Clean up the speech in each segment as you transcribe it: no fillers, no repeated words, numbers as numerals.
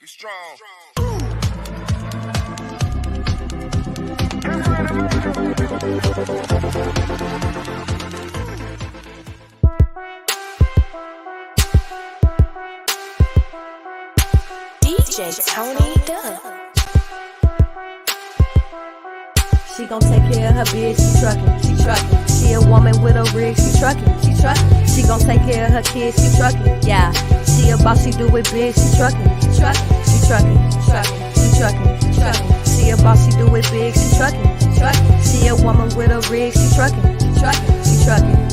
Be strong. DJ Tanaya. She gon' take care of her bitch, she truckin'. She a woman with a rig, she truckin'. She gon' take care of her kids, she truckin'. Yeah, she a boss, she do it big, she truckin'. She truckin'. She a boss, she do it big, she truckin'. She a woman with a rig, she truckin'. She truckin'.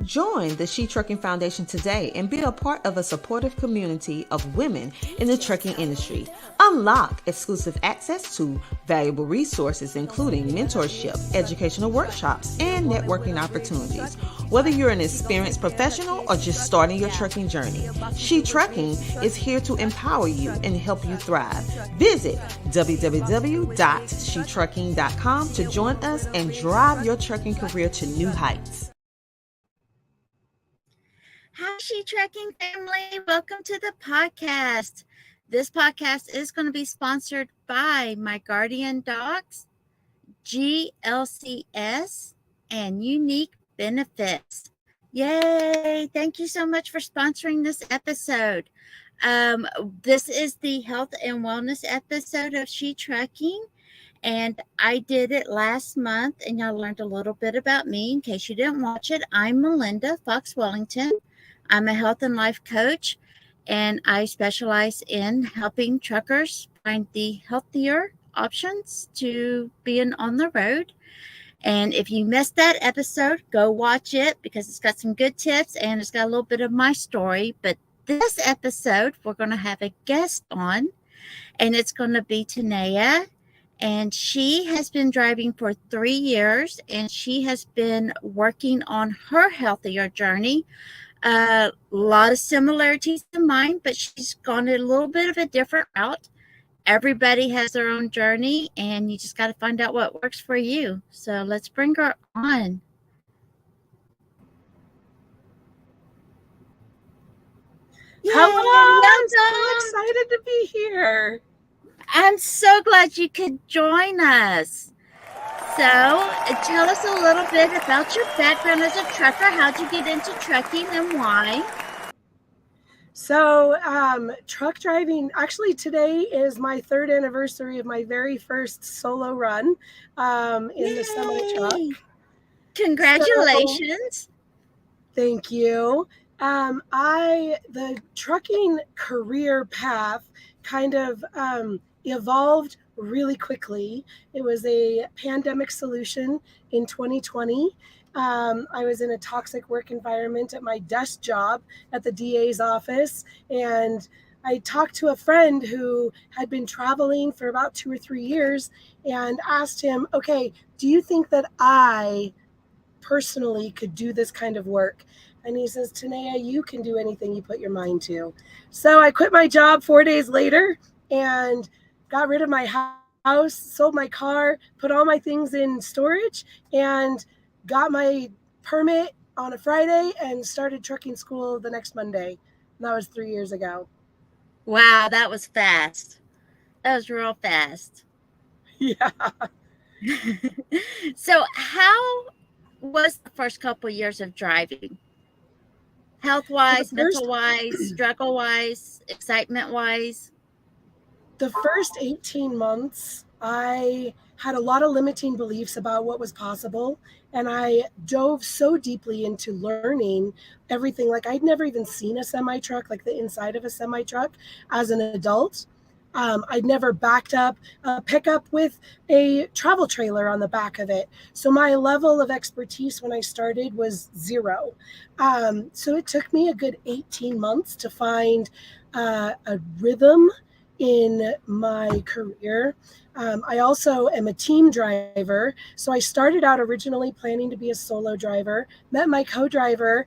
Join the She Trucking Foundation today and be a part of a supportive community of women in the trucking industry. Unlock exclusive access to valuable resources, including mentorship, educational workshops, and networking opportunities. Whether you're an experienced professional or just starting your trucking journey, She Trucking is here to empower you and help you thrive. Visit www.shetrucking.com to join us and drive your trucking career to new heights. Hi, She Trucking family. Welcome to the podcast. This podcast is going to be sponsored by My Guardian Dogs, GLCS, and Unique Benefits. Yay! Thank you so much for sponsoring this episode. This is the health and wellness episode of She Trucking, and I did it last month, and y'all learned a little bit about me. In case you didn't watch it, I'm Malinda Fox Wellington. I'm a health and life coach, and I specialize in helping truckers find the healthier options to being on the road. And if you missed that episode, go watch it because it's got some good tips and it's got a little bit of my story. But this episode, we're going to have a guest on, and it's going to be Tanaya. And she has been driving for 3 years, and she has been working on her healthier journey. A lot of similarities to mine, but she's gone a little bit of a different route. Everybody has their own journey, and you just got to find out what works for you. So let's bring her on. Hello, I'm so excited to be here. I'm so glad you could join us. So tell us a little bit about your background as a trucker. How'd you get into trucking and why? So truck driving, actually today is my 3rd anniversary of my very first solo run in the semi-truck. Congratulations. Thank you. The trucking career path kind of evolved really quickly. It was a pandemic solution in 2020. I was in a toxic work environment at my desk job at the DA's office, and I talked to a friend who had been traveling for about 2 or 3 years and asked him, okay, do you think that I personally could do this kind of work? And he says, Tanaya, you can do anything you put your mind to. So I quit my job 4 days later and got rid of my house, sold my car, put all my things in storage, and got my permit on a Friday and started trucking school the next Monday. And that was 3 years ago. Wow, that was fast. That was real fast. Yeah. So how was the first couple of years of driving? Health-wise, mental-wise, struggle-wise, excitement-wise? The first 18 months, I had a lot of limiting beliefs about what was possible. And I dove so deeply into learning everything. Like I'd never even seen a semi-truck, like the inside of a semi-truck as an adult. I'd never backed up a pickup with a travel trailer on the back of it. So my level of expertise when I started was zero. So it took me a good 18 months to find a rhythm in my career. I also am a team driver. So I started out originally planning to be a solo driver, met my co-driver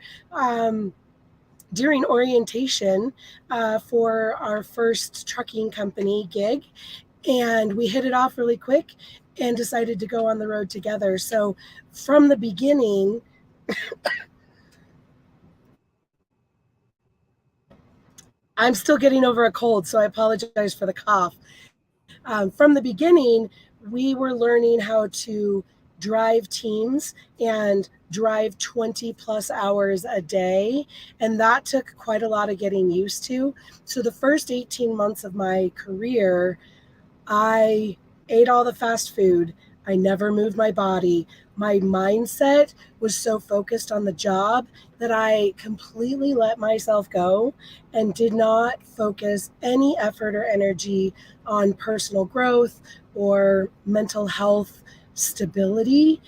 during orientation for our first trucking company gig. And we hit it off really quick and decided to go on the road together. So from the beginning, I'm still getting over a cold, so I apologize for the cough. From the beginning, we were learning how to drive teams and drive 20 plus hours a day. And that took quite a lot of getting used to. So the first 18 months of my career, I ate all the fast food. I never moved my body. My mindset was so focused on the job that I completely let myself go and did not focus any effort or energy on personal growth or mental health stability.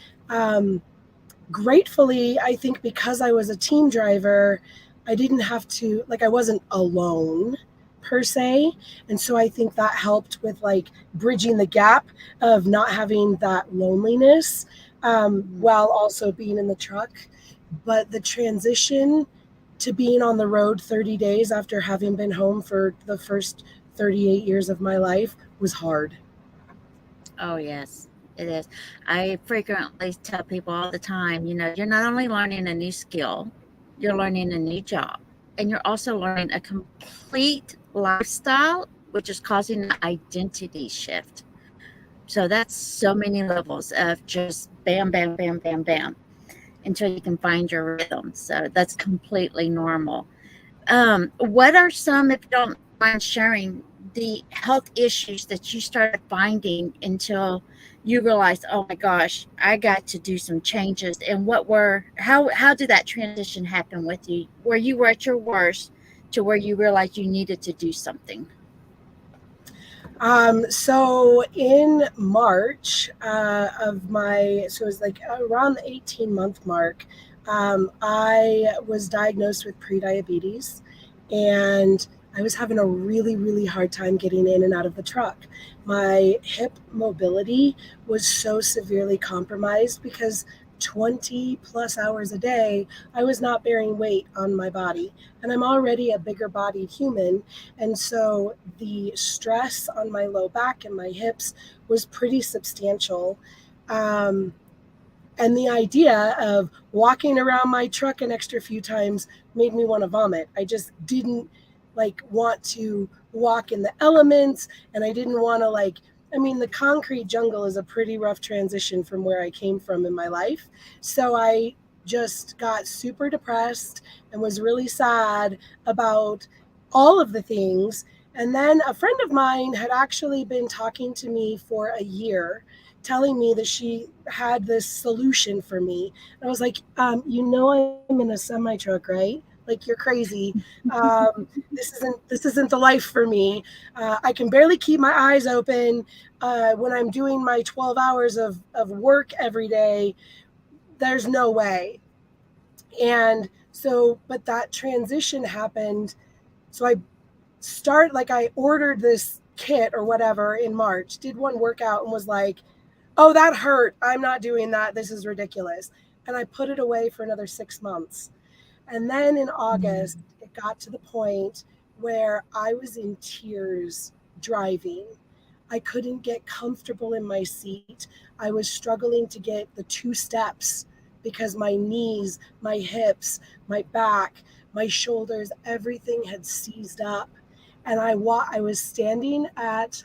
Gratefully, I think because I was a team driver, I didn't have to, like, I wasn't alone per se. And so I think that helped with like bridging the gap of not having that loneliness while also being in the truck. But the transition to being on the road 30 days after having been home for the first 38 years of my life was hard. Oh, yes, it is. I frequently tell people all the time, you're not only learning a new skill, you're learning a new job, and you're also learning a complete lifestyle, which is causing an identity shift. So that's so many levels of just bam, bam, bam, bam, bam, until you can find your rhythm. So that's completely normal. What are some, if you don't mind sharing, the health issues that you started finding until you realized, oh my gosh, I got to do some changes? And how did that transition happen with you, where you were at your worst to where you realized you needed to do something? So in March so it was like around the 18-month mark, I was diagnosed with prediabetes, and I was having a really, really hard time getting in and out of the truck. My hip mobility was so severely compromised because 20 plus hours a day, I was not bearing weight on my body. And I'm already a bigger bodied human. And so the stress on my low back and my hips was pretty substantial. Um, and the idea of walking around my truck an extra few times made me want to vomit. I just didn't like want to walk in the elements, and I didn't want to the concrete jungle is a pretty rough transition from where I came from in my life. So I just got super depressed and was really sad about all of the things. And then a friend of mine had actually been talking to me for a year, telling me that she had this solution for me. And I was like, I'm in a semi truck, right? Like, you're crazy. This isn't the life for me. I can barely keep my eyes open when I'm doing my 12 hours of work every day. There's no way. And so, but that transition happened. So I ordered this kit or whatever in March, did one workout and was like, oh, that hurt. I'm not doing that. This is ridiculous. And I put it away for another 6 months. And then in August, it got to the point where I was in tears driving. I couldn't get comfortable in my seat. I was struggling to get the 2 steps because my knees, my hips, my back, my shoulders, everything had seized up. And I was standing at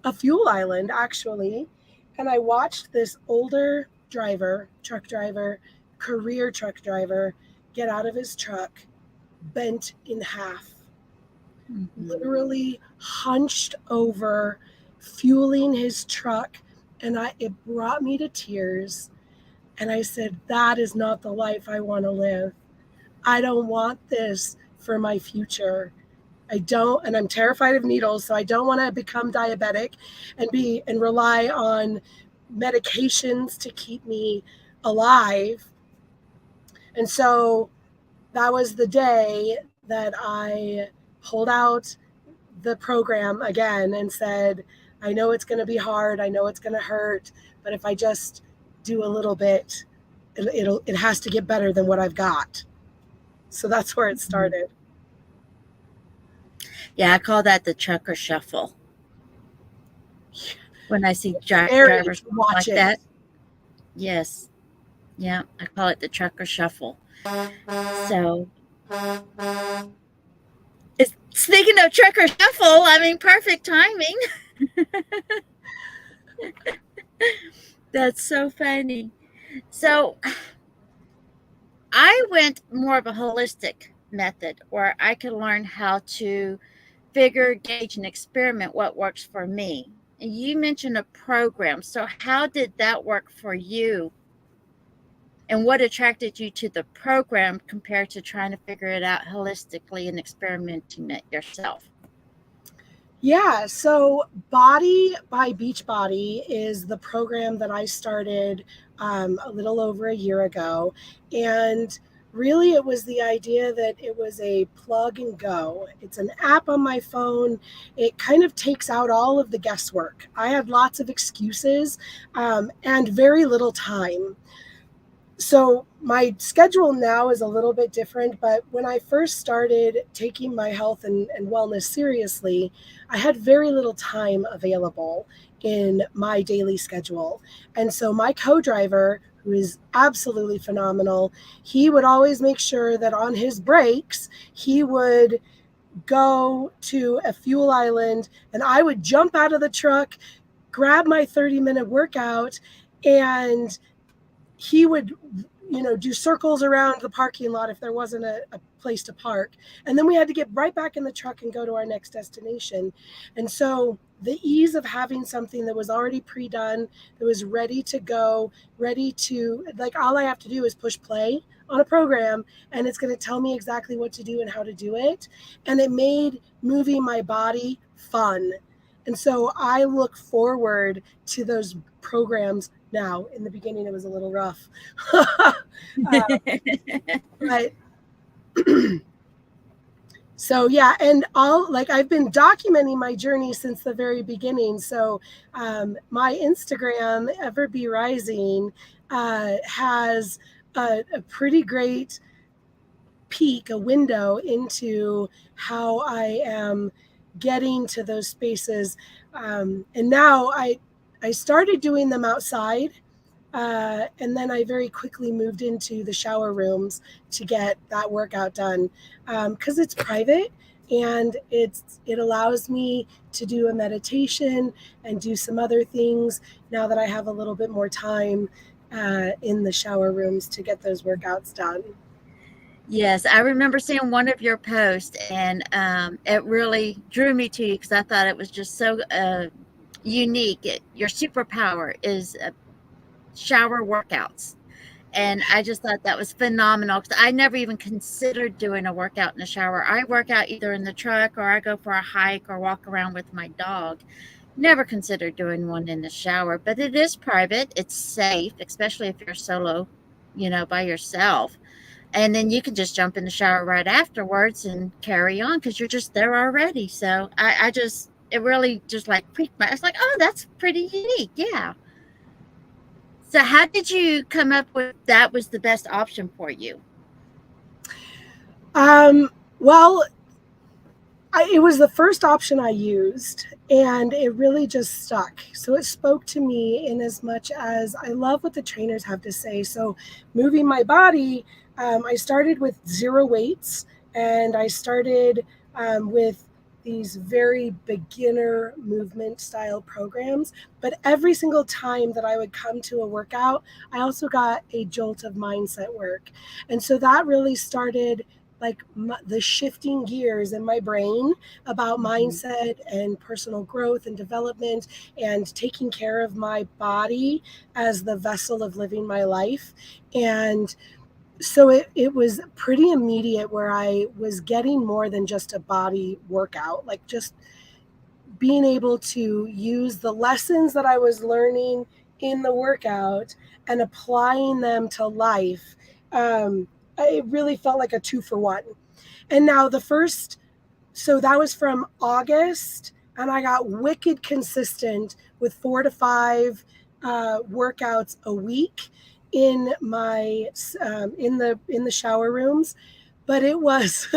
a fuel island, actually, and I watched this older truck driver, career truck driver, get out of his truck, bent in half, literally hunched over, fueling his truck. And it brought me to tears. And I said, that is not the life I want to live. I don't want this for my future. I don't, and I'm terrified of needles, so I don't want to become diabetic and rely on medications to keep me alive. And so that was the day that I pulled out the program again and said, I know it's going to be hard. I know it's going to hurt, but if I just do a little bit, it has to get better than what I've got. So that's where it started. Yeah, I call that the trucker shuffle. When I see Scary drivers to watch like it. that. Yes. Yeah, I call it the trucker shuffle. So, speaking of trucker shuffle, I mean, perfect timing. That's so funny. So, I went more of a holistic method where I could learn how to figure, gauge, and experiment what works for me. And you mentioned a program. So, how did that work for you? And what attracted you to the program compared to trying to figure it out holistically and experimenting it yourself? Yeah, so Body by Beachbody is the program that I started a little over a year ago. And really, it was the idea that it was a plug and go. It's an app on my phone. It kind of takes out all of the guesswork. I had lots of excuses and very little time. So my schedule now is a little bit different, but when I first started taking my health and wellness seriously, I had very little time available in my daily schedule. And so my co-driver, who is absolutely phenomenal, he would always make sure that on his breaks, he would go to a fuel island and I would jump out of the truck, grab my 30-minute workout, and he would do circles around the parking lot if there wasn't a place to park, and then we had to get right back in the truck and go to our next destination. And so the ease of having something that was already pre-done, that was ready to go, ready to, like, all I have to do is push play on a program and it's going to tell me exactly what to do and how to do it, and it made moving my body fun. And so I look forward to those programs now. In the beginning, it was a little rough. But so yeah, and I've been documenting my journey since the very beginning. So my Instagram, Ever Be Rising, has a pretty great peek, a window into how I am getting to those spaces. And now I started doing them outside. And then I very quickly moved into the shower rooms to get that workout done because it's private and it allows me to do a meditation and do some other things now that I have a little bit more time in the shower rooms to get those workouts done. Yes, I remember seeing one of your posts, and it really drew me to you because I thought it was just so unique. Your superpower is shower workouts. And I just thought that was phenomenal because I never even considered doing a workout in the shower. I work out either in the truck or I go for a hike or walk around with my dog. Never considered doing one in the shower, but it is private. It's safe, especially if you're solo, by yourself. And then you can just jump in the shower right afterwards and carry on because you're just there already. So it really just like piqued my, I was like, oh, that's pretty unique. Yeah. So how did you come up with that was the best option for you? Well, it was the first option I used, and it really just stuck. So it spoke to me in as much as I love what the trainers have to say. So moving my body, I started with 0 weights, and I started with these very beginner movement style programs. But every single time that I would come to a workout, I also got a jolt of mindset work. And so that really started like the shifting gears in my brain about mindset and personal growth and development and taking care of my body as the vessel of living my life. And so it was pretty immediate where I was getting more than just a body workout, like just being able to use the lessons that I was learning in the workout and applying them to life. It really felt like a 2-for-1. And now the first So that was from August, and I got wicked consistent with 4 to 5 workouts a week in my in the shower rooms. But it was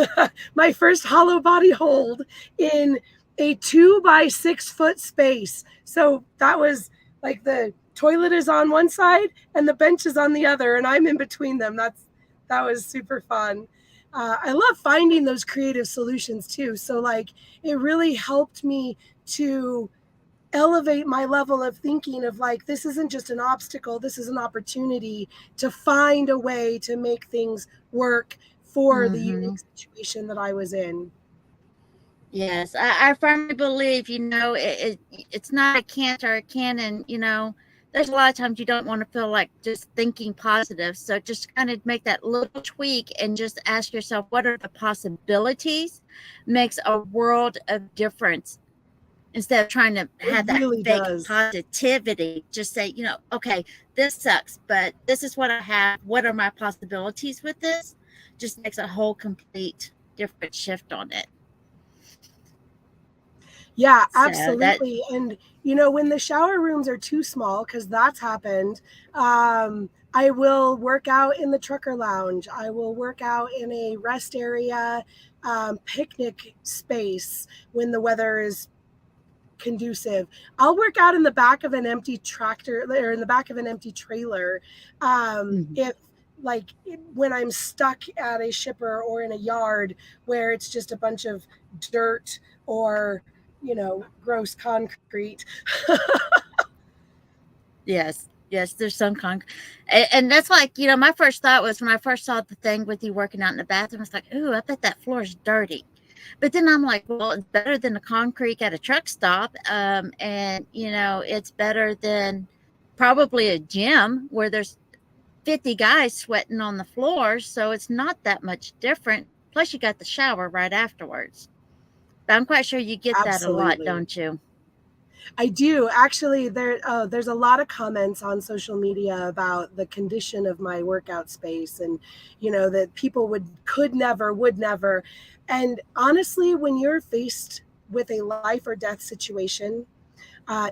my first hollow body hold in a 2 by 6 foot space. So that was like the toilet is on one side and the bench is on the other, and I'm in between them. That was super fun. I love finding those creative solutions too. So like it really helped me to elevate my level of thinking of like, this isn't just an obstacle, this is an opportunity to find a way to make things work for the unique situation that I was in. Yes, I firmly believe, it's not a can't or a can. And, there's a lot of times you don't want to feel like just thinking positive. So just kind of make that little tweak and just ask yourself, what are the possibilities? Makes a world of difference. Instead of trying to have that really fake does. positivity, just say, okay, this sucks, but this is what I have. What are my possibilities with this? Just makes a whole complete different shift on it. Yeah, So absolutely. And when the shower rooms are too small, because that's happened, I will work out in the trucker lounge. I will work out in a rest area, picnic space when the weather is conducive. I'll work out in the back of an empty tractor or in the back of an empty trailer. If like when I'm stuck at a shipper or in a yard where it's just a bunch of dirt or gross concrete. Yes, there's some and that's like, my first thought was when I first saw the thing with you working out in the bathroom, I was like, ooh, I bet that floor is dirty. But then I'm like, well, it's better than the concrete at a truck stop. And, it's better than probably a gym where there's 50 guys sweating on the floor. So it's not that much different. Plus, you got the shower right afterwards. But I'm quite sure you get that a lot, Absolutely. don't you? I do. Actually, there's a lot of comments on social media about the condition of my workout space, and that people would never. And honestly, when you're faced with a life or death situation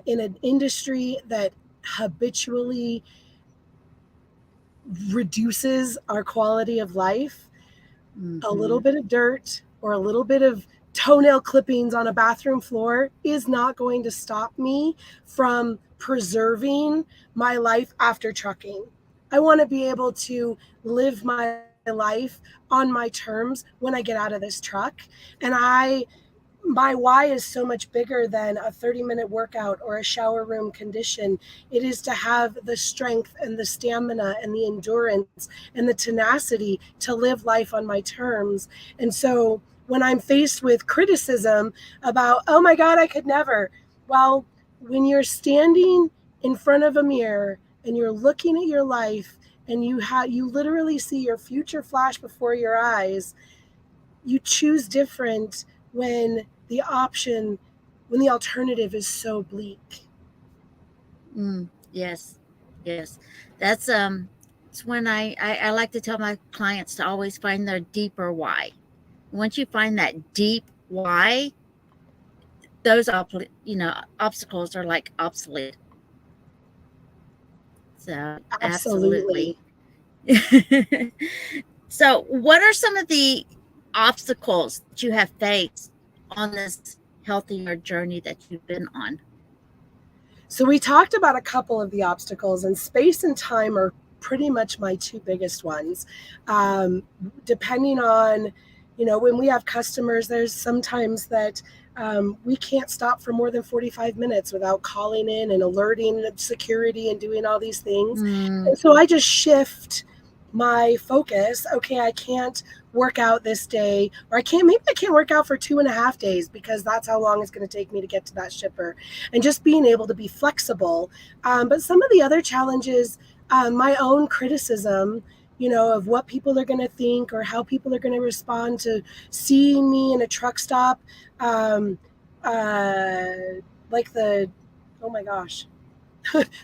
in an industry that habitually reduces our quality of life, a little bit of dirt or a little bit of toenail clippings on a bathroom floor is not going to stop me from preserving my life after trucking. I want to be able to live my life on my terms when I get out of this truck. And my why is so much bigger than a 30-minute workout or a shower room condition. It is to have the strength and the stamina and the endurance and the tenacity to live life on my terms. And so when I'm faced with criticism about, oh my God, I could never. Well, when you're standing in front of a mirror and you're looking at your life and you literally see your future flash before your eyes, you choose different when the alternative is so bleak. Yes. That's it's when I like to tell my clients to always find their deeper why. Once you find that deep why, those obstacles are like obsolete. So absolutely. So what are some of the obstacles that you have faced on this healthier journey that you've been on? So we talked about a couple of the obstacles, and space and time are pretty much my two biggest ones. Depending on, when we have customers, there's sometimes that we can't stop for more than 45 minutes without calling in and alerting security and doing all these things. And so I just shift my focus. Okay, I can't work out this day, or maybe I can't work out for 2.5 days because that's how long it's going to take me to get to that shipper, and just being able to be flexible. But some of the other challenges, my own criticism, of what people are going to think or how people are going to respond to seeing me in a truck stop, like oh my gosh,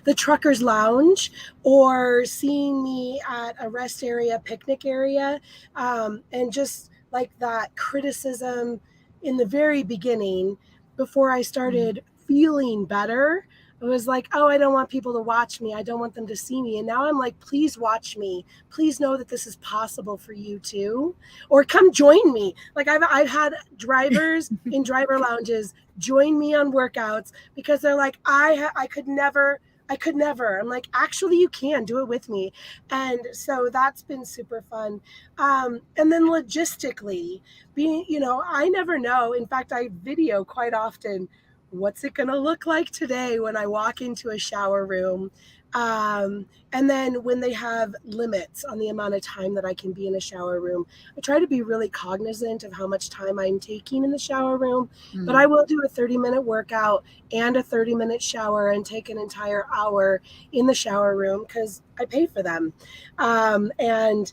the trucker's lounge, or seeing me at a rest area, picnic area, and just like that criticism in the very beginning, before I started feeling better, it was like, oh, I don't want people to watch me. I don't want them to see me. And now I'm like, please watch me. Please know that this is possible for you too. Or come join me. Like I've had drivers in driver lounges join me on workouts because they're like, I could never. I could never. I'm like, actually, you can do it with me. And so that's been super fun. And then logistically, I never know. In fact, I video quite often. What's it going to look like today when I walk into a shower room? And then when they have limits on the amount of time that I can be in a shower room, I try to be really cognizant of how much time I'm taking in the shower room. But I will do a 30-minute workout and a 30-minute shower and take an entire hour in the shower room because I pay for them. And,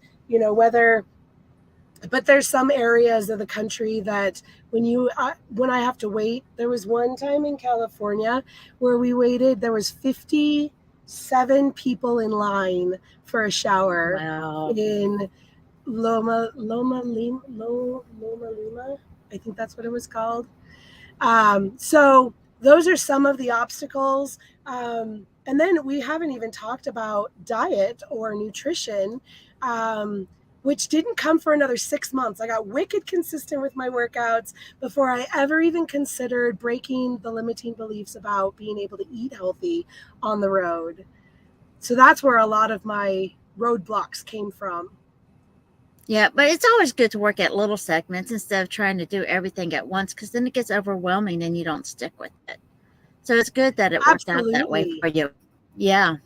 but there's some areas of the country that when I have to wait, there was one time in California where we waited, there was 57 people in line for a shower. Wow. In Loma Lima, I think that's what it was called. So those are some of the obstacles. And then we haven't even talked about diet or nutrition, which didn't come for another 6 months. I got wicked consistent with my workouts before I ever even considered breaking the limiting beliefs about being able to eat healthy on the road. So that's where a lot of my roadblocks came from. Yeah, but it's always good to work at little segments instead of trying to do everything at once, because then it gets overwhelming and you don't stick with it. So it's good that it worked out that way for you. Yeah.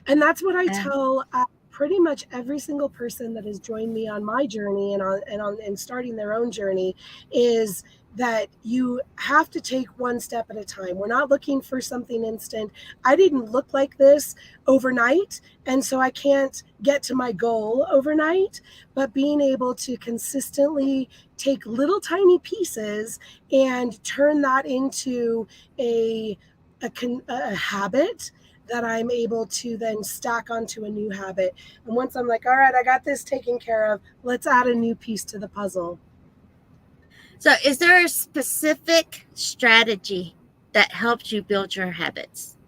And that's what I tell pretty much every single person that has joined me on my journey and starting their own journey, is that you have to take one step at a time. We're not looking for something instant. I didn't look like this overnight, and so I can't get to my goal overnight, but being able to consistently take little tiny pieces and turn that into a habit that I'm able to then stack onto a new habit. And once I'm like, all right, I got this taken care of, let's add a new piece to the puzzle. So is there a specific strategy that helped you build your habits?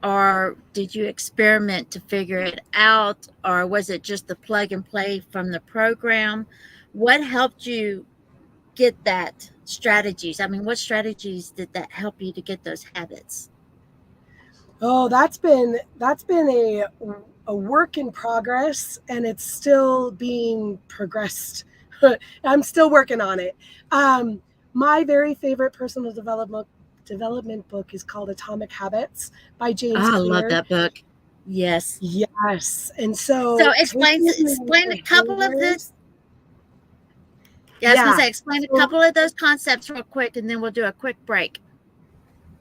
Or did you experiment to figure it out? Or was it just the plug and play from the program? What helped you get that strategies? I mean, what strategies did that help you to get those habits? Oh, that's been a work in progress, and it's still being progressed. I'm still working on it. My very favorite personal development book is called Atomic Habits by James Clear. I love that book. Yes. Yes. And so explain a couple of this. Yeah, I was gonna say, explain a couple of those concepts real quick, and then we'll do a quick break.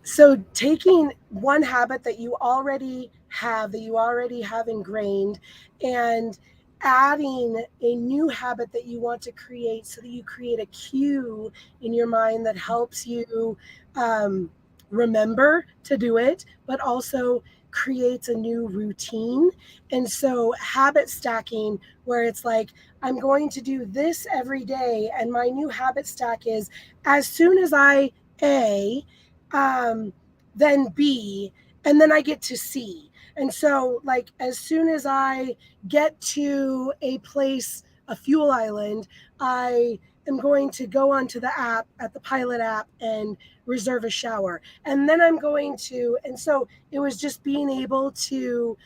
So taking one habit that you already have ingrained, and adding a new habit that you want to create, so that you create a cue in your mind that helps you remember to do it, but also creates a new routine. And so habit stacking, where it's like, I'm going to do this every day, and my new habit stack is, as soon as I then B, and then I get to C. And so, like, as soon as I get to a place, a fuel island, I am going to go onto the app, at the Pilot app, and reserve a shower. And then I'm going to, and so it was just being able to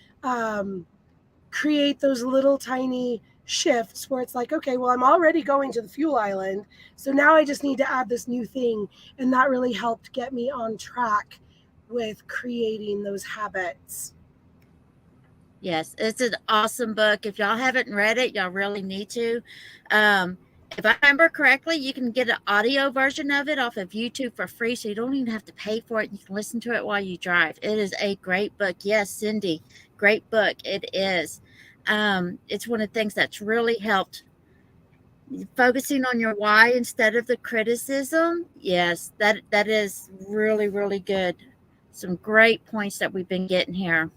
create those little tiny shifts where it's like, okay, well, I'm already going to the fuel island, so now I just need to add this new thing. And that really helped get me on track with creating those habits. Yes, it's an awesome book. If y'all haven't read it, y'all really need to. If I remember correctly, you can get an audio version of it off of YouTube for free, so you don't even have to pay for it. You can listen to it while you drive. It is a great book. Yes, Cindy, great book. It is. It's one of the things that's really helped. Focusing on your why instead of the criticism. Yes, that is really, really good. Some great points that we've been getting here.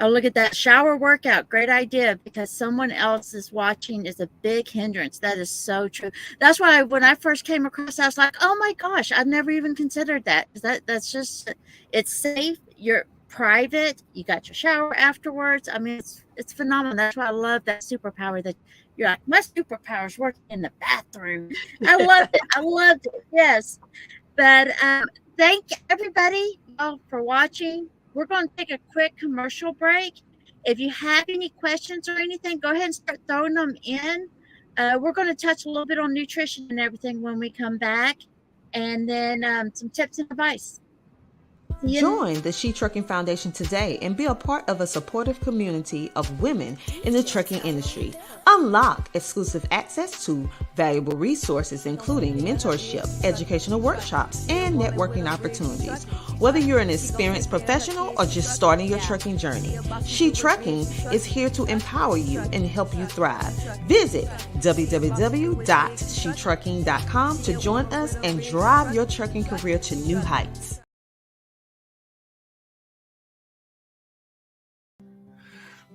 Oh, look at that. Shower workout. Great idea, because someone else is watching is a big hindrance. That is so true. That's why when I first came across, I was like, oh my gosh, I've never even considered that. That's just, it's safe. You're private. You got your shower afterwards. I mean, it's phenomenal. That's why I love that superpower that you're like, my superpower is working in the bathroom. I loved it. I loved it. Yes. But thank everybody for watching. We're going to take a quick commercial break. If you have any questions or anything, go ahead and start throwing them in. We're going to touch a little bit on nutrition and everything when we come back, and then some tips and advice. Join the She Trucking Foundation today and be a part of a supportive community of women in the trucking industry. Unlock exclusive access to valuable resources, including mentorship, educational workshops, and networking opportunities. Whether you're an experienced professional or just starting your trucking journey, She Trucking is here to empower you and help you thrive. Visit www.shetrucking.com to join us and drive your trucking career to new heights.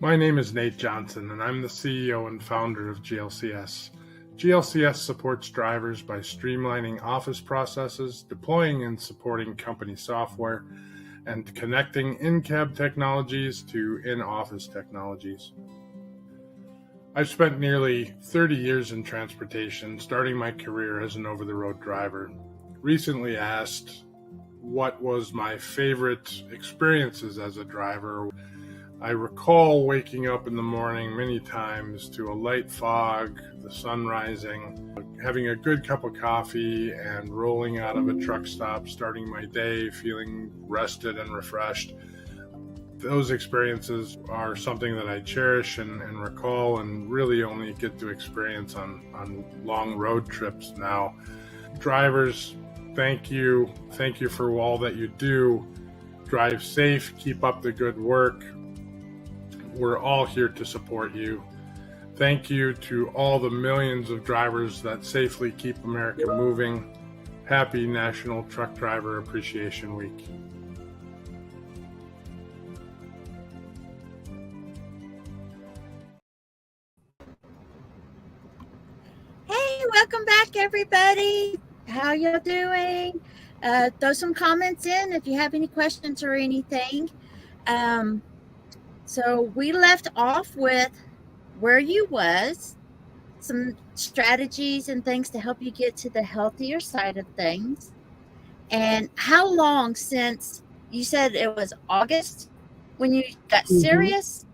My name is Nate Johnson, and I'm the CEO and founder of GLCS. GLCS supports drivers by streamlining office processes, deploying and supporting company software, and connecting in-cab technologies to in-office technologies. I've spent nearly 30 years in transportation, starting my career as an over-the-road driver. Recently asked what was my favorite experiences as a driver. I recall waking up in the morning many times to a light fog, the sun rising, having a good cup of coffee, and rolling out of a truck stop, starting my day feeling rested and refreshed. Those experiences are something that I cherish and recall, and really only get to experience on long road trips now. Drivers, thank you. Thank you for all that you do. Drive safe, keep up the good work. We're all here to support you. Thank you to all the millions of drivers that safely keep America moving. Happy National Truck Driver Appreciation Week. Hey, welcome back, everybody. How y'all doing? Throw some comments in if you have any questions or anything. So we left off with where you was, some strategies and things to help you get to the healthier side of things. And how long since you said it was August when you got serious?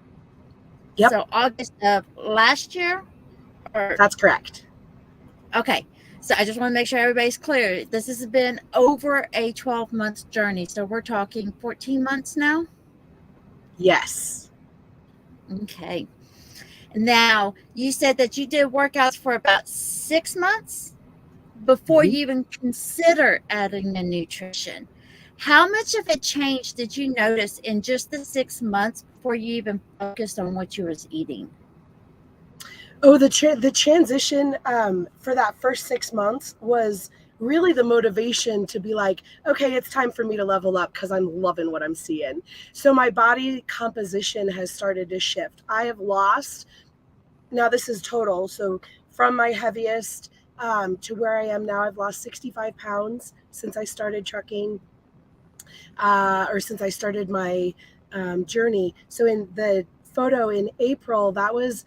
Yep. So August of last year? Or That's correct. okay. So I just want to make sure everybody's clear. This has been over a 12-month journey. So we're talking 14 months now? Yes. Okay. Now, you said that you did workouts for about 6 months before you even consider adding the nutrition. How much of a change did you notice in just the 6 months before you even focused on what you was eating? Oh, the transition for that first 6 months was really the motivation to be like, okay, it's time for me to level up because I'm loving what I'm seeing. So my body composition has started to shift. I have lost, now this is total, so from my heaviest to where I am now, I've lost 65 pounds since I started trucking, or since I started my journey. So in the photo in April, that was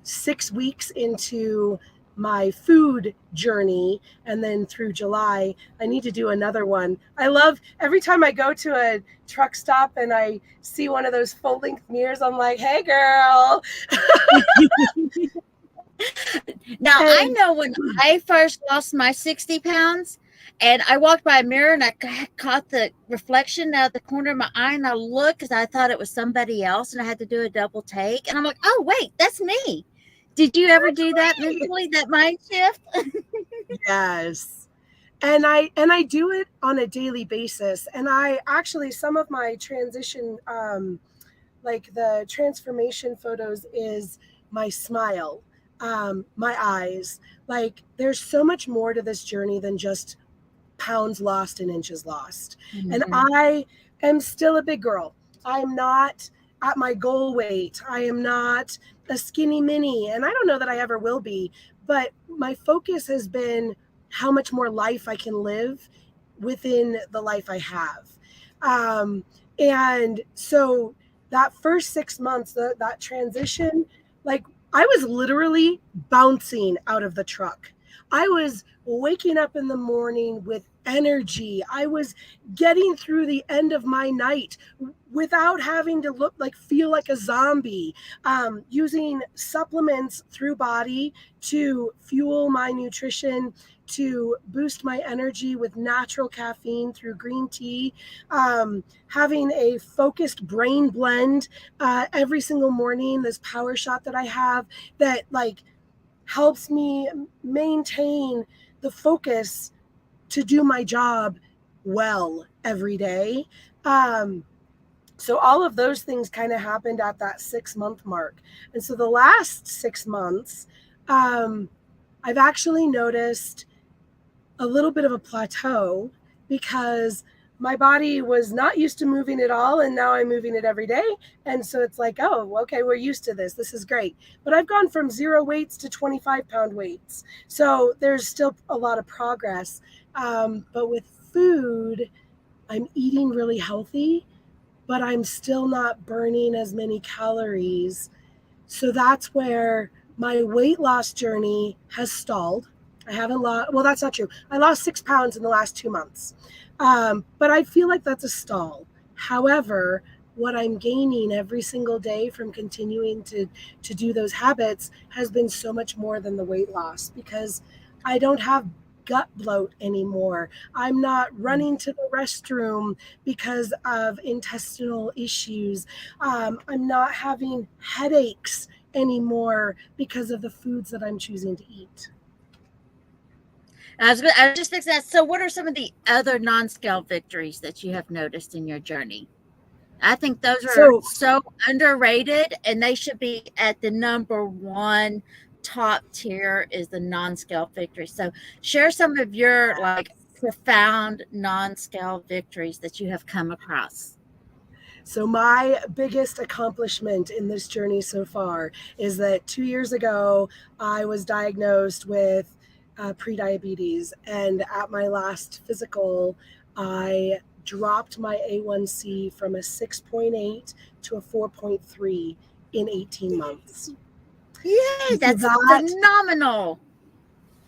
6 weeks into my food journey, and then through July I need to do another one. I love every time I go to a truck stop and I see one of those full-length mirrors, I'm like, hey girl. Now, I know when I first lost my 60 pounds and I walked by a mirror and I caught the reflection out of the corner of my eye, and I looked because I thought it was somebody else and I had to do a double take, and I'm like, oh wait, that's me. Did you ever do that mentally, that mind shift? Yes. And I do it on a daily basis. And I actually, some of my transition, like the transformation photos, is my smile, my eyes. Like there's so much more to this journey than just pounds lost and inches lost. And I am still a big girl. I'm not at my goal weight. I am not a skinny mini. And I don't know that I ever will be, but my focus has been how much more life I can live within the life I have. Um, and so that first 6 months, that transition, like I was literally bouncing out of the truck. I was waking up in the morning with energy. I was getting through the end of my night without having to feel like a zombie, using supplements through body to fuel my nutrition, to boost my energy with natural caffeine through green tea, having a focused brain blend every single morning, this power shot that I have that like helps me maintain the focus to do my job well every day. So all of those things kind of happened at that 6 month mark. And so the last 6 months, I've actually noticed a little bit of a plateau because my body was not used to moving at all. And now I'm moving it every day. And so it's like, oh, okay, we're used to this. This is great. But I've gone from 0 weights to 25-pound weights. So there's still a lot of progress. But with food, I'm eating really healthy, but I'm still not burning as many calories. So that's where my weight loss journey has stalled. I haven't lost, well, that's not true. I lost 6 pounds in the last 2 months. But I feel like that's a stall. However, what I'm gaining every single day from continuing to do those habits has been so much more than the weight loss because I don't have gut bloat anymore. I'm not running to the restroom because of intestinal issues. I'm not having headaches anymore because of the foods that I'm choosing to eat. I was just thinking that. So, what are some of the other non-scale victories that you have noticed in your journey? I think those are so underrated, and they should be at the number one top tier is the non-scale victory. So, share some of your like profound non-scale victories that you have come across. So my biggest accomplishment in this journey so far is that 2 years ago, I was diagnosed with prediabetes. And at my last physical, I dropped my A1C from a 6.8 to a 4.3 in 18 months. Yay, that's phenomenal.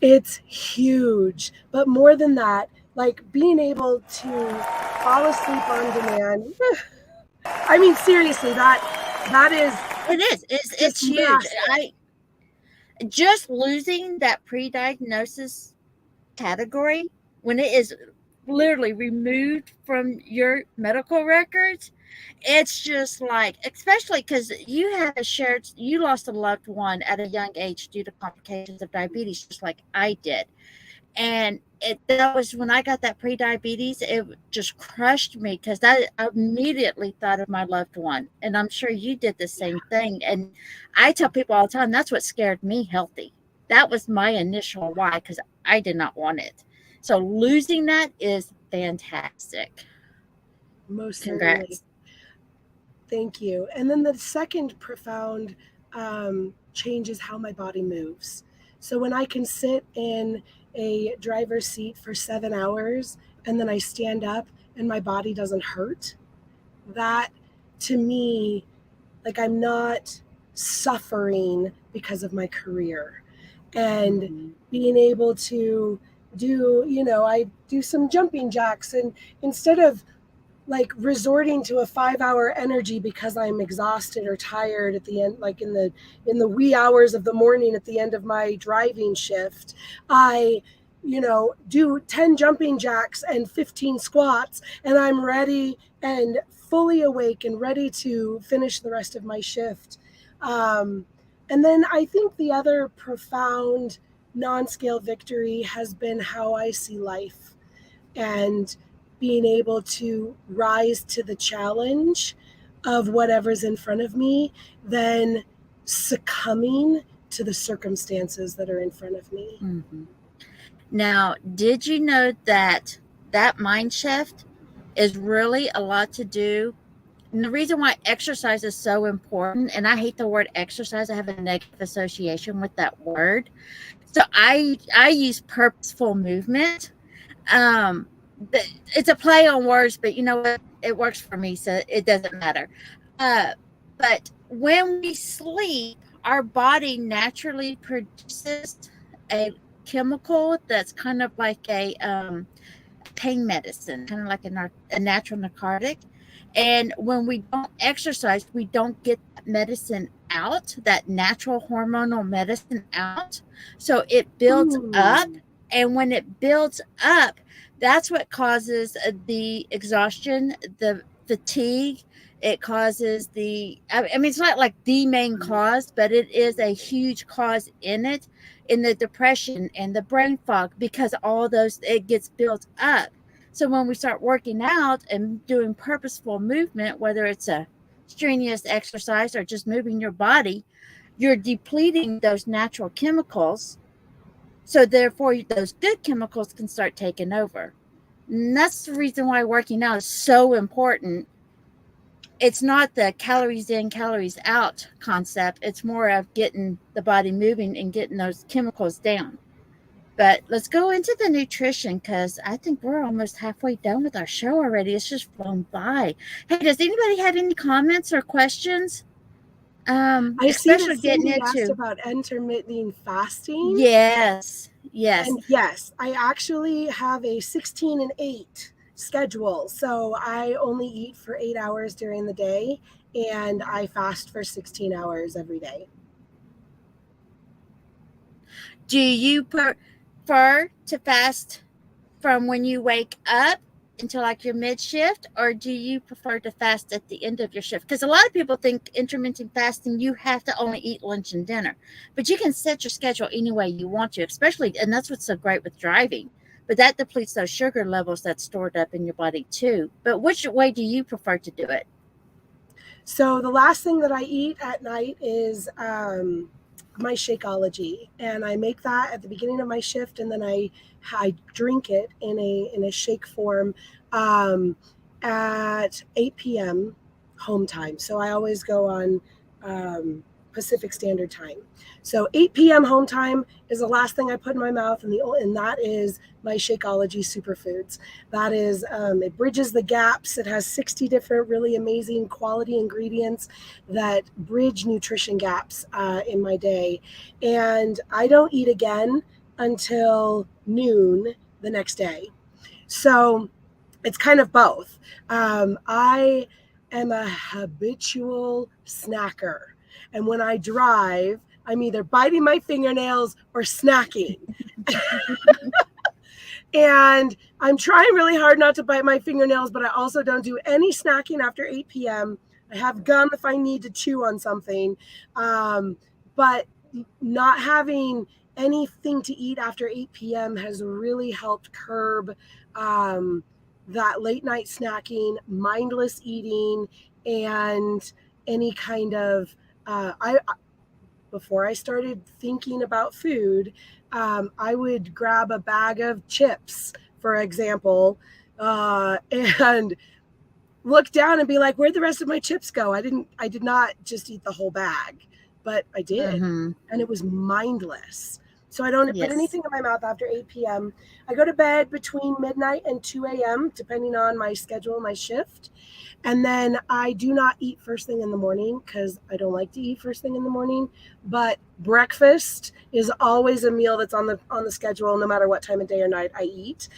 It's huge. But more than that, like being able to fall asleep on demand. I mean, seriously, that is. It is. It's huge. I just losing that pre-diagnosis category when it is literally removed from your medical records, it's just like, especially because you lost a loved one at a young age due to complications of diabetes, just like I did. And that was when I got that pre-diabetes, it just crushed me because I immediately thought of my loved one. And I'm sure you did the same thing. And I tell people all the time, that's what scared me healthy. That was my initial why, because I did not want it. So losing that is fantastic. Most Congrats. certainly. Thank you. And then the second profound change is how my body moves. So when I can sit in a driver's seat for 7 hours and then I stand up and my body doesn't hurt, that to me, like I'm not suffering because of my career. And being able to I do some jumping jacks, and instead of like resorting to a 5-hour energy because I'm exhausted or tired at the end, like in the wee hours of the morning at the end of my driving shift, I do 10 jumping jacks and 15 squats, and I'm ready and fully awake and ready to finish the rest of my shift. And then I think the other profound non-scale victory has been how I see life and being able to rise to the challenge of whatever's in front of me, then succumbing to the circumstances that are in front of me. Mm-hmm. Now, did you know that mind shift is really a lot to do And the reason why exercise is so important, and I hate the word exercise, I have a negative association with that word. So I use purposeful movement. Um, it's a play on words, but you know what? It works for me, so it doesn't matter. Uh, but when we sleep, our body naturally produces a chemical that's kind of like a pain medicine, kind of like a natural narcotic. And when we don't exercise, we don't get that medicine out, that natural hormonal medicine out. So it builds up. Ooh. And when it builds up, that's what causes the exhaustion, the fatigue. It causes I mean, it's not like the main cause, but it is a huge cause in the depression and the brain fog, because all those, it gets built up. So when we start working out and doing purposeful movement, whether it's a strenuous exercise or just moving your body, you're depleting those natural chemicals. So therefore, those good chemicals can start taking over. And that's the reason why working out is so important. It's not the calories in, calories out concept. It's more of getting the body moving and getting those chemicals down. But let's go into the nutrition, because I think we're almost halfway done with our show already. It's just flown by. Hey, does anybody have any comments or questions? I see Especially that getting Cindy asked into, about intermittent fasting. yes, yes. And yes, I actually have a 16 and 8 schedule. So I only eat for 8 hours during the day and I fast for 16 hours every day. Do you prefer to fast from when you wake up until like your mid shift, or do you prefer to fast at the end of your shift? Because a lot of people think intermittent fasting, you have to only eat lunch and dinner, but you can set your schedule any way you want to, especially, and that's what's so great with driving. But that depletes those sugar levels that's stored up in your body too. But which way do you prefer to do it? So the last thing that I eat at night is my Shakeology, and I make that at the beginning of my shift, and then I drink it in a shake form at 8 p.m. home time. So I always go on Pacific Standard Time. So 8 p.m. home time is the last thing I put in my mouth, and that is my Shakeology Superfoods. That is, it bridges the gaps. It has 60 different really amazing quality ingredients that bridge nutrition gaps in my day. And I don't eat again until noon the next day. So it's kind of both. I am a habitual snacker. And when I drive, I'm either biting my fingernails or snacking. And I'm trying really hard not to bite my fingernails, but I also don't do any snacking after 8 p.m. I have gum if I need to chew on something. But not having anything to eat after 8 p.m. has really helped curb that late night snacking, mindless eating, and any kind of before I started thinking about food, I would grab a bag of chips, for example, and look down and be like, where'd the rest of my chips go? I did not just eat the whole bag, but I did. Mm-hmm. And it was mindless. So I don't put Yes. anything in my mouth after 8 p.m. I go to bed between midnight and 2 a.m., depending on my schedule, my shift. And then I do not eat first thing in the morning because I don't like to eat first thing in the morning. But breakfast is always a meal that's on the schedule, no matter what time of day or night I eat.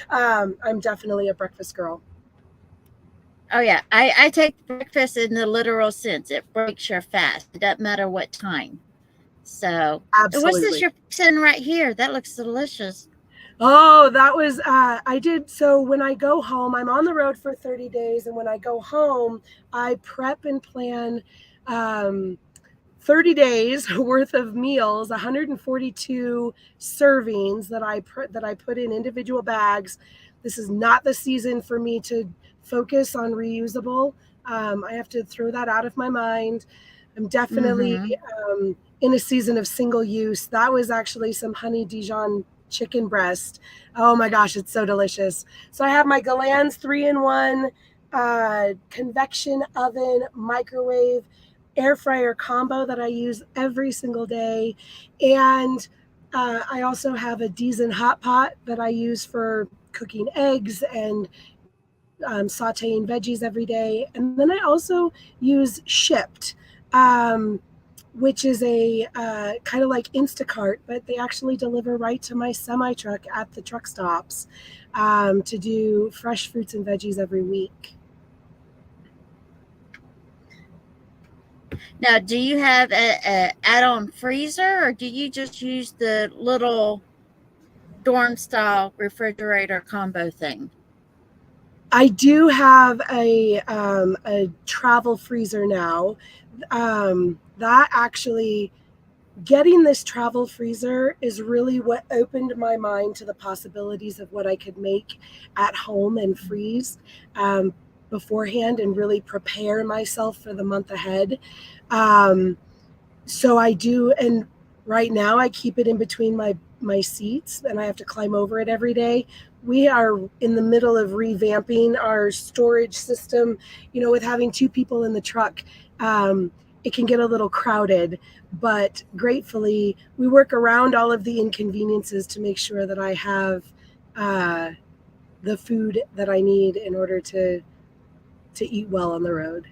I'm definitely a breakfast girl. Oh yeah, I take breakfast in the literal sense. It breaks your fast. It doesn't matter what time. So, what's this Absolutely. you're fixing right here? That looks delicious. Oh, that was, I did. So when I go home, I'm on the road for 30 days. And when I go home, I prep and plan 30 days worth of meals, 142 servings that I put in individual bags. This is not the season for me to focus on reusable. I have to throw that out of my mind. I'm definitely in a season of single use. That was actually some honey Dijon chicken breast. Oh my gosh, it's so delicious. So I have my Galan's 3-in-1 convection oven, microwave, air fryer combo that I use every single day. And I also have a Diesen hot pot that I use for cooking eggs and sauteing veggies every day. And then I also use Shipt, which is a kind of like Instacart, but they actually deliver right to my semi truck at the truck stops to do fresh fruits and veggies every week. Now, do you have a add-on freezer, or do you just use the little dorm style refrigerator combo thing? I do have a travel freezer now. That actually, getting this travel freezer is really what opened my mind to the possibilities of what I could make at home and freeze beforehand and really prepare myself for the month ahead. So I do, and right now I keep it in between my seats, and I have to climb over it every day. We are in the middle of revamping our storage system. With having two people in the truck, it can get a little crowded, but gratefully we work around all of the inconveniences to make sure that I have the food that I need in order to eat well on the road.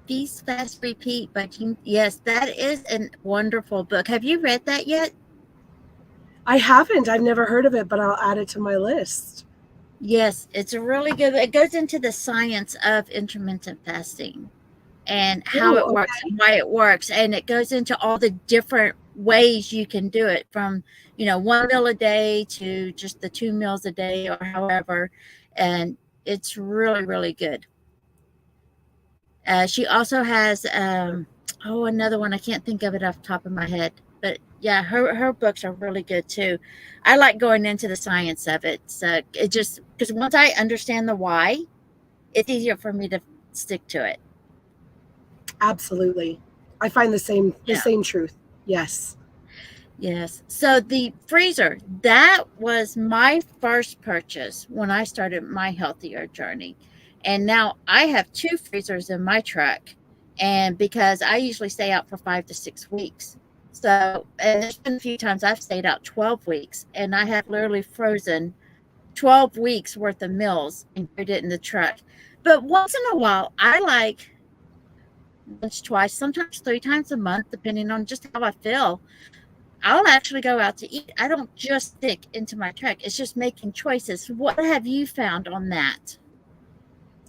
Feast, Fast, Repeat by Jean. Yes, that is a wonderful book. Have you read that yet? I haven't. I've never heard of it, but I'll add it to my list. Yes, it's a really good. It goes into the science of intermittent fasting and how it works and why it works, and it goes into all the different ways you can do it, from 1 meal a day to just the 2 meals a day or however, and it's really, really good. She also has another one. I can't think of it off the top of my head, but yeah, her books are really good too. I like going into the science of it. So it just, because once I understand the why, it's easier for me to stick to it. Absolutely. I find the same truth. Yes. Yes. So the freezer, that was my first purchase when I started my healthier journey. And now I have 2 freezers in my truck. And because I usually stay out for 5 to 6 weeks. So, and there's been a few times I've stayed out 12 weeks, and I have literally frozen 12 weeks worth of meals and put it in the truck. But once in a while, I like once, twice, sometimes 3 times a month, depending on just how I feel. I'll actually go out to eat. I don't just stick into my truck. It's just making choices. What have you found on that?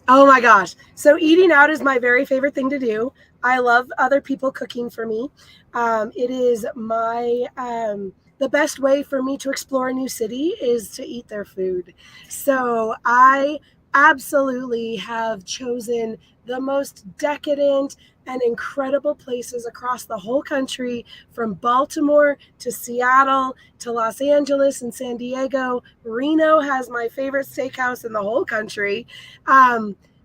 Oh my gosh. So eating out is my very favorite thing to do. I love other people cooking for me. It is the best way for me to explore a new city is to eat their food. So I absolutely have chosen the most decadent and incredible places across the whole country, from Baltimore to Seattle to Los Angeles and San Diego. Reno has my favorite steakhouse in the whole country,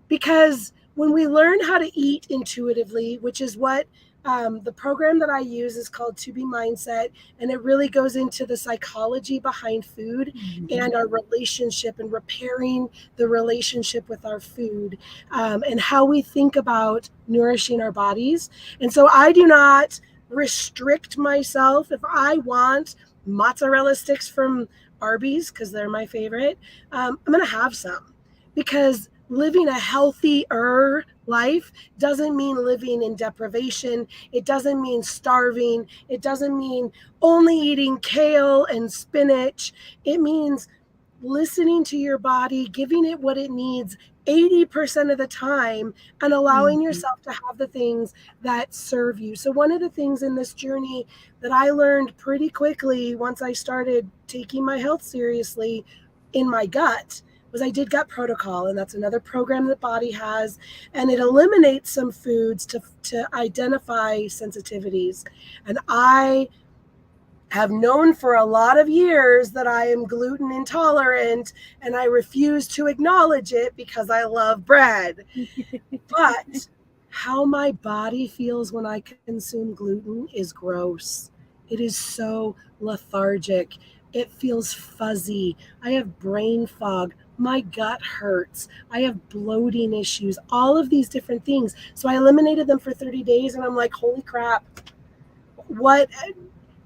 because when we learn how to eat intuitively, which is what the program that I use is called To Be Mindset, and it really goes into the psychology behind food and our relationship and repairing the relationship with our food, and how we think about nourishing our bodies. And so I do not restrict myself. If I want mozzarella sticks from Arby's, because they're my favorite, I'm going to have some, because living a healthier life doesn't mean living in deprivation. It doesn't mean starving. It doesn't mean only eating kale and spinach. It means listening to your body, giving it what it needs 80% of the time, and allowing yourself to have the things that serve you. So one of the things in this journey that I learned pretty quickly once I started taking my health seriously in my gut was I did gut protocol, and that's another program that Body has, and it eliminates some foods to identify sensitivities. And I have known for a lot of years that I am gluten intolerant, and I refuse to acknowledge it because I love bread. But how my body feels when I consume gluten is gross. It is so lethargic. It feels fuzzy. I have brain fog my gut hurts. I have bloating issues, all of these different things. So I eliminated them for 30 days and I'm like, holy crap. What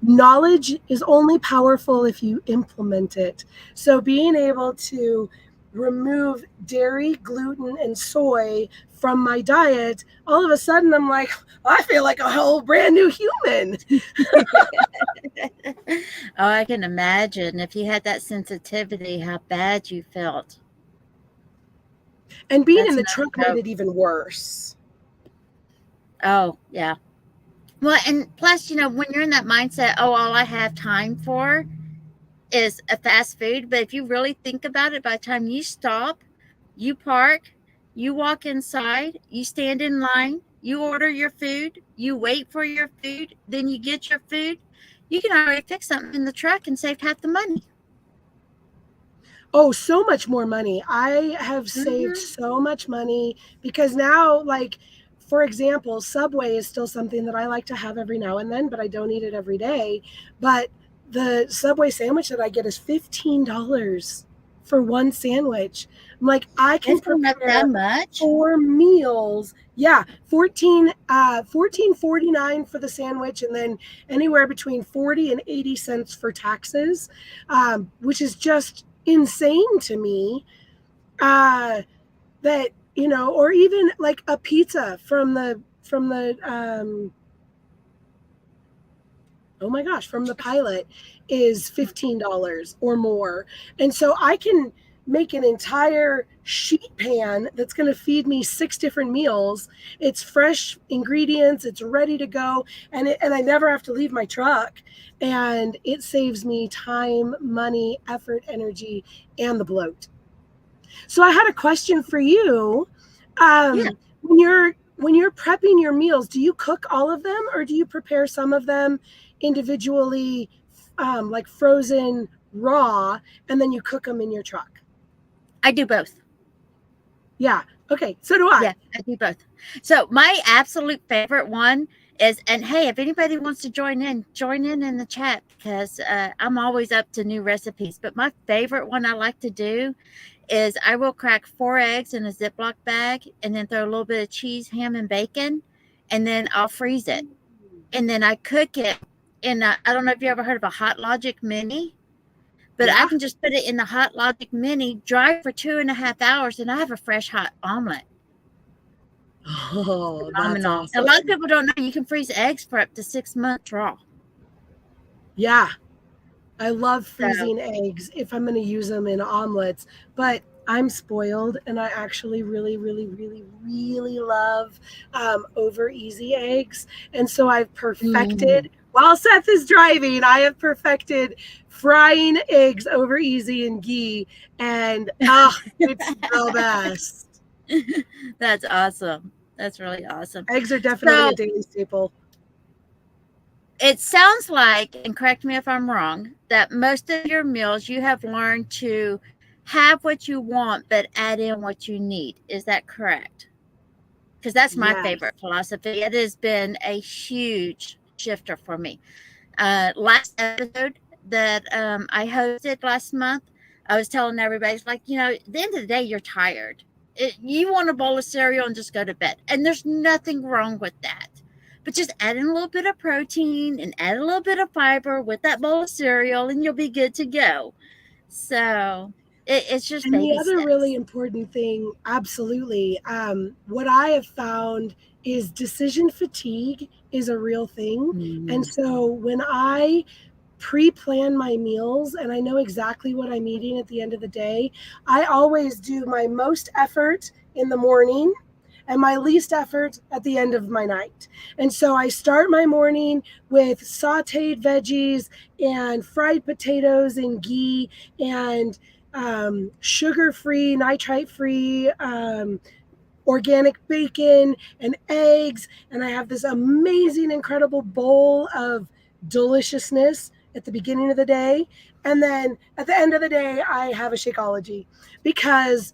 knowledge is only powerful if you implement it. So being able to remove dairy, gluten, and soy from my diet, all of a sudden I'm like, I feel like a whole brand new human. Oh, I can imagine if you had that sensitivity, how bad you felt. And being That's in the no trunk made joke. it even worse. Oh, yeah. Well, and plus, when you're in that mindset, oh, all I have time for is a fast food. But if you really think about it, by the time you stop, you park, you walk inside, you stand in line, you order your food, you wait for your food, then you get your food, you can already fix something in the truck and save half the money. Oh, so much more money. I have saved Mm-hmm. so much money because now, like, for example, Subway is still something that I like to have every now and then, but I don't eat it every day. But the Subway sandwich that I get is $15 for one sandwich. I'm like, I can It's going up that prepare much. 4 meals. Yeah, 14.49 for the sandwich, and then anywhere between 40 and 80 cents for taxes, which is just insane to me. That or even like a pizza from the oh my gosh, from the pilot is $15 or more. And so I can make an entire sheet pan that's going to feed me 6 different meals. It's fresh ingredients, it's ready to go, and I never have to leave my truck. And it saves me time, money, effort, energy, and the bloat. So I had a question for you. Yeah. When you're prepping your meals, do you cook all of them or do you prepare some of them individually, like frozen raw, and then you cook them in your truck? I do both. Yeah. Okay. So do I. Yeah, I do both. So my absolute favorite one is, and hey, if anybody wants to join in the chat because I'm always up to new recipes. But my favorite one I like to do is I will crack 4 eggs in a Ziploc bag and then throw a little bit of cheese, ham, and bacon, and then I'll freeze it. And then I cook it in I don't know if you ever heard of a Hot Logic Mini, but I Yeah. can just put it in the Hot Logic Mini, dry for 2.5 hours, and I have a fresh hot omelet. Oh, that's Phenomenal. A lot of awesome. people don't know you can freeze eggs for up to 6 months raw. Yeah. I love So, freezing eggs if I'm going to use them in omelets, but I'm spoiled and I actually really, really, really, really love over easy eggs. And so I've perfected, while Seth is driving, I have perfected frying eggs over easy in ghee. And it's the best. that's awesome. That's really awesome. Eggs are definitely So a daily staple. it sounds like, and correct me if I'm wrong, that most of your meals you have learned to have what you want, but add in what you need. Is that correct? Because that's my Yes. favorite philosophy. It has been a huge shifter for me. Last episode that I hosted last month, I was telling everybody, it's like, at the end of the day, you're tired. You want a bowl of cereal and just go to bed. And there's nothing wrong with that. But just add in a little bit of protein and add a little bit of fiber with that bowl of cereal, and you'll be good to go. So it's just And the baby other really steps. important thing, absolutely, what I have found is decision fatigue is a real thing. And so when I pre-plan my meals and I know exactly what I'm eating at the end of the day, I always do my most effort in the morning and my least effort at the end of my night. And so I start my morning with sauteed veggies and fried potatoes and ghee and sugar-free, nitrite-free, organic bacon and eggs. And I have this amazing, incredible bowl of deliciousness at the beginning of the day. And then at the end of the day, I have a Shakeology because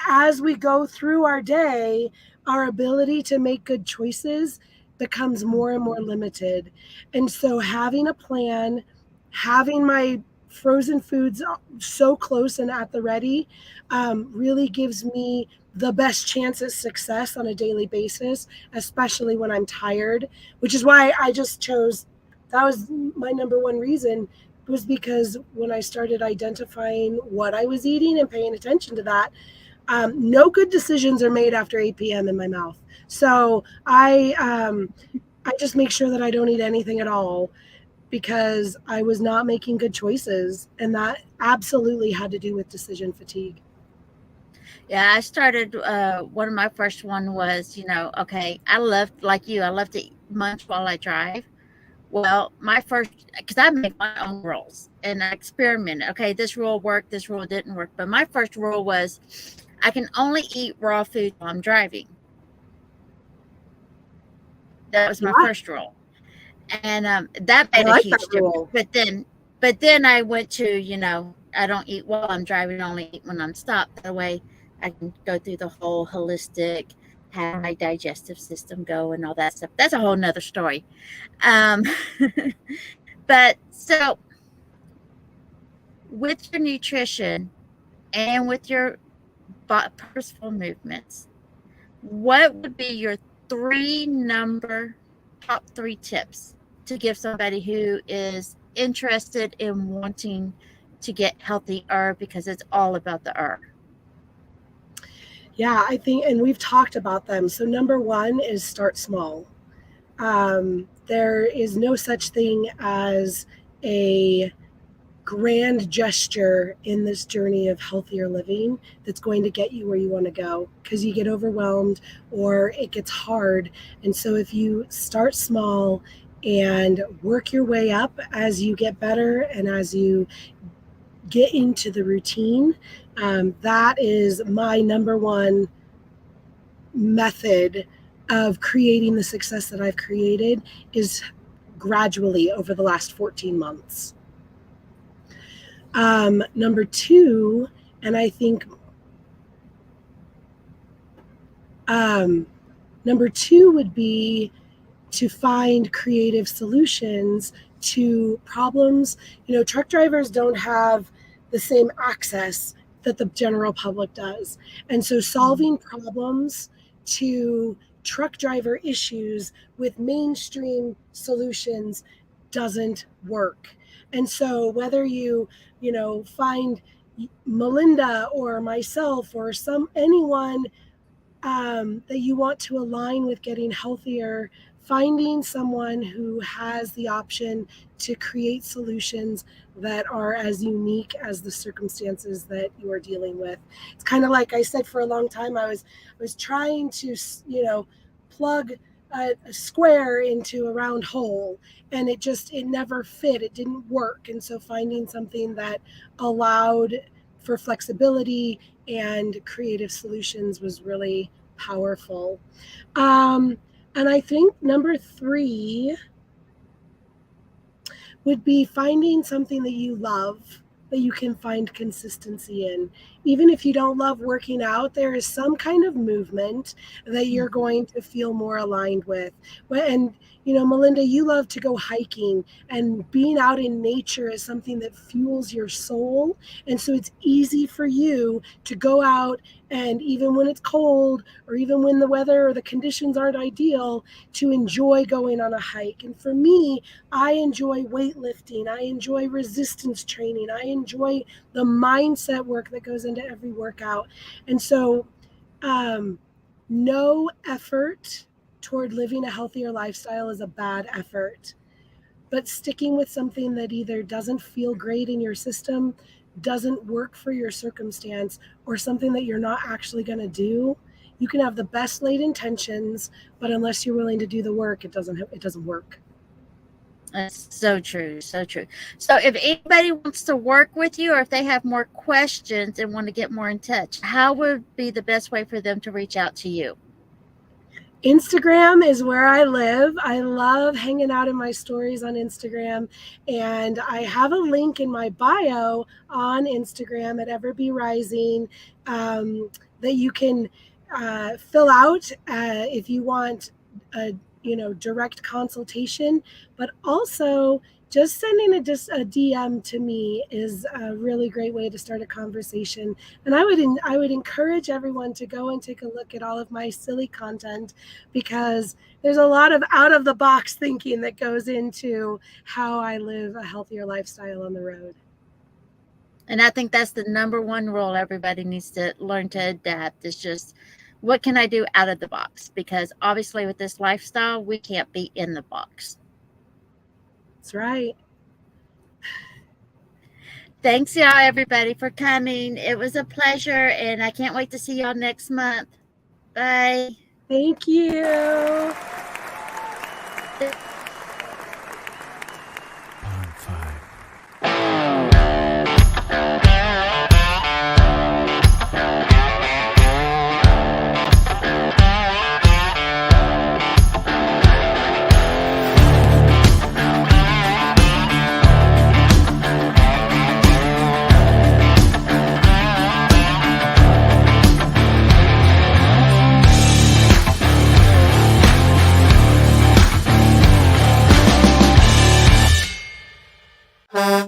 as we go through our day, our ability to make good choices becomes more and more limited. And so having a plan, having my frozen foods so close and at the ready really gives me the best chance at success on a daily basis, especially when I'm tired, which is why I just chose, that was my number one reason, was because when I started identifying what I was eating and paying attention to that, no good decisions are made after 8 p.m. in my mouth. So I just make sure that I don't eat anything at all because I was not making good choices. And that absolutely had to do with decision fatigue. Yeah, I started, one of my first one was, okay, I love, like you, I love to munch while I drive. Well, my first, because I make my own rules and I experimented. Okay, this rule worked, this rule didn't work. But my first rule was I can only eat raw food while I'm driving. That was my Yeah, first rule. And that I made a like that huge difference. rule. But then I went to, I don't eat while I'm driving, only eat when I'm stopped. That way I can go through the whole holistic, have my digestive system go and all that stuff. That's a whole nother story. Um, but so with your nutrition and with your purposeful movements, what would be your top three tips to give somebody who is interested in wanting to get healthier, because it's all about the herb? Yeah, I think, and we've talked about them. So number one is start small. There is no such thing as a grand gesture in this journey of healthier living that's going to get you where you want to go, because you get overwhelmed or it gets hard. And so if you start small and work your way up as you get better and as you get into the routine, that is my number one method of creating the success that I've created, is gradually over the last 14 months. Number two, and I think number two would be to find creative solutions to problems. Truck drivers don't have the same access that the general public does. And so solving problems to truck driver issues with mainstream solutions doesn't work. And so whether find Malinda or myself or anyone that you want to align with getting healthier, finding someone who has the option to create solutions that are as unique as the circumstances that you are dealing with. It's kind of like I said, for a long time, I was trying to, plug a square into a round hole, and it never fit. It didn't work. And so finding something that allowed for flexibility and creative solutions was really powerful. And I think number three would be finding something that you love, that you can find consistency in. Even if you don't love working out, there is some kind of movement that you're going to feel more aligned with. And, Malinda, you love to go hiking, and being out in nature is something that fuels your soul. And so it's easy for you to go out, and even when it's cold or even when the weather or the conditions aren't ideal, to enjoy going on a hike. And for me, I enjoy weightlifting. I enjoy resistance training. I enjoy the mindset work that goes into every workout. And so, no effort toward living a healthier lifestyle is a bad effort. But sticking with something that either doesn't feel great in your system, doesn't work for your circumstance, or something that you're not actually going to do, you can have the best laid intentions, but unless you're willing to do the work, it doesn't work. That's so true. So true. So if anybody wants to work with you, or if they have more questions and want to get more in touch, how would be the best way for them to reach out to you? Instagram is where I live. I love hanging out in my stories on Instagram. And I have a link in my bio on Instagram at Everbe Rising that you can fill out if you want a direct consultation. But also, just sending a DM to me is a really great way to start a conversation. And I would encourage everyone to go and take a look at all of my silly content, because there's a lot of out of the box thinking that goes into how I live a healthier lifestyle on the road. And I think that's the number one rule everybody needs to learn to adapt, is just, what can I do out of the box? Because obviously with this lifestyle, we can't be in the box. That's right. Thanks, y'all, everybody, for coming. It was a pleasure, and I can't wait to see y'all next month. Bye. Thank you. Huh?